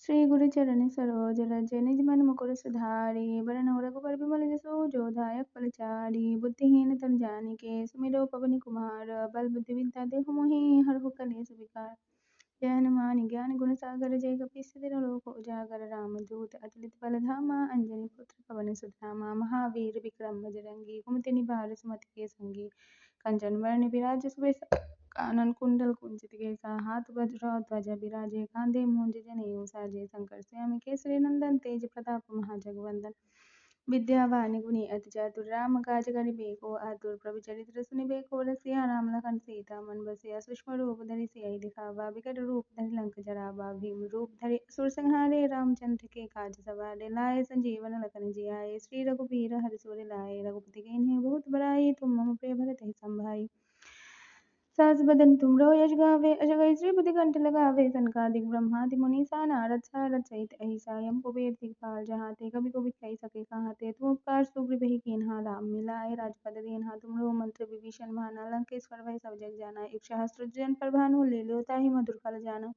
श्री गुरु चरण सरोज रज निज मन मुकुर सुधारी बरनउँ रघुबर बिमल जसु जो दायक फलचारी। बुद्धिहीन तनु जानिके सुमिरौ पवन कुमार बल बुद्धि विद्या देहु मोहि हरहु कलेस विकार। जय हनुमान ज्ञान गुण सागर जय कपीस तिहुँ लोक उजागर रामदूत अतुलित बल धामा अंजनी पुत्र पवन सुत नामा। महावीर विक्रम बजरंगी कुमति निवार सुमति के संगी। कंचन बरन बिराज सुबेसा कानन कुंडल कुंचित केसा हाथ वज्र ध्वजा बिराजे कांधे मूंज जनेऊ साजे। शंकर स्वयं केसरी नंदन तेज प्रताप महाजगवंदन विद्यावान गुणी अति चातुर राम काज करिबेको आतुर। प्रभु चरित्र सुनिबेको रसिया राम लखन सीता मन बसिया। सूक्ष्म रूप धरि सियहि दिखावा विकट रूप धरि लंक जरावा। भीम रूप धरि असुर संहारे रामचंद्र के काज सवारे। लाए संजीवन लखन जियाए श्री रघुबीर हरषि लाए। रघुपति कीन्ही बहुत बड़ाई तुम मम प्रिय भरत ही संभाई। सहस बदन तुम यश गावे अजगै श्रीपति कंठ लगावे। सनकादिक ब्रह्मादि मुनीसा नारद सारद सहित अहिसा। यम कुबेर दिखपाल जहाते कवि को बिखै सके कहाते। तुम उपकार सुग्रीव कीन्हा राम मिलाए राजपद दीन्हा। तुमरो मंत्र विभीषण माना लंकेश्वर भय सब जग जाना। एक सहस्त्र जन पर भानु लील्यो ताहि मधुर फल जाना।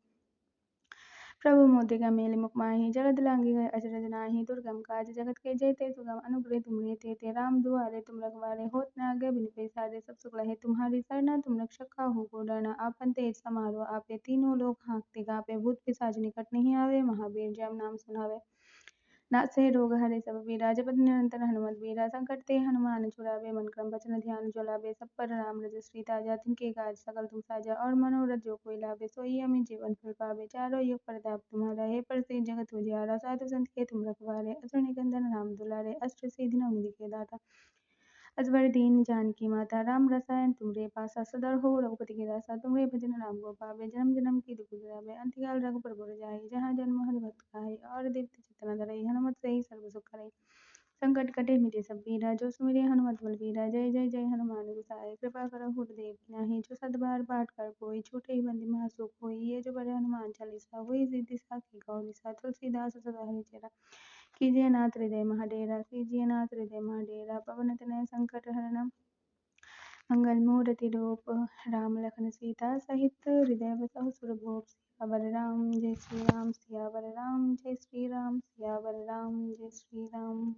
प्रभु मुद्रिका मेलि मुख माहि जलधि लांघि गए अचरज नाहि। दुर्गम काज जगत के जेते सुगम अनुग्रह तुमरे तेते। राम दुआरे तुम रखवारे होत न आज्ञा बिनु पैसारे। सब सुख लहे तुम्हारी सरना तुम रक्षक काहू को डरना। आपन तेज समारो आपे तीनों लोक हांकते कांपे। भूत पिशाच निकट नहीं आवे महावीर जब नाम सुनावे। नासे रोग हरे सब पीरा जपत निरंतर हनुमत बीरा। संकट ते हनुमान छुड़ावे मन क्रम वचन ध्यान जो लावे। सब पर राम रजस्वी ताजा तिनके काज सकल तुम साजा। और मनोरथ जो कोई लावे सोई अमित जीवन फल पावे। चारों युग प्रताप तुम्हारा है प्रसिद्ध जगत उजियारा। साधु संत के तुम रखवारे असुर निकंदन राम दुलारे। अष्ट सिद्धि नवनिधि के दाता असबर दीन जानकी माता। राम रसायन तुमरे पासा सदर हो रघुपति के दासा। तुमरे भजन राम को पावे जन्म जन्म की दुख बिसरावे। अंतकाल रघुबर पुर जाई जहाँ जन्म हरि भक्त कहाई। और देवता चित्तन धरई हनुमत से ही सर्व सुख करई। संकट कटे मिटे सब पीरा जो सुमिरे हनुमत बलबीरा। जय जय जय हनुमान गोसाई कृपा करो गुरुदेव की नाही। जो सत बार पाठ कर कोई छूटे ही बंदी महासुख होई। ये जो बड़े हनुमान चालीसा हुई सिद्धि साखी गौरीसा। तुलसीदास सदा हरिचेरा कीजिए नाथ हृदय महाडेरा। कीजिए नाथ हृदय महाडेरा। पवन तनय संकट हरणम मंगल मूर्ति रूप राम लखन सीता सहित हृदय बसहु सुरभूप। सियावर राम जय श्री राम सियावर राम जय श्री राम सियावर राम जय श्री राम।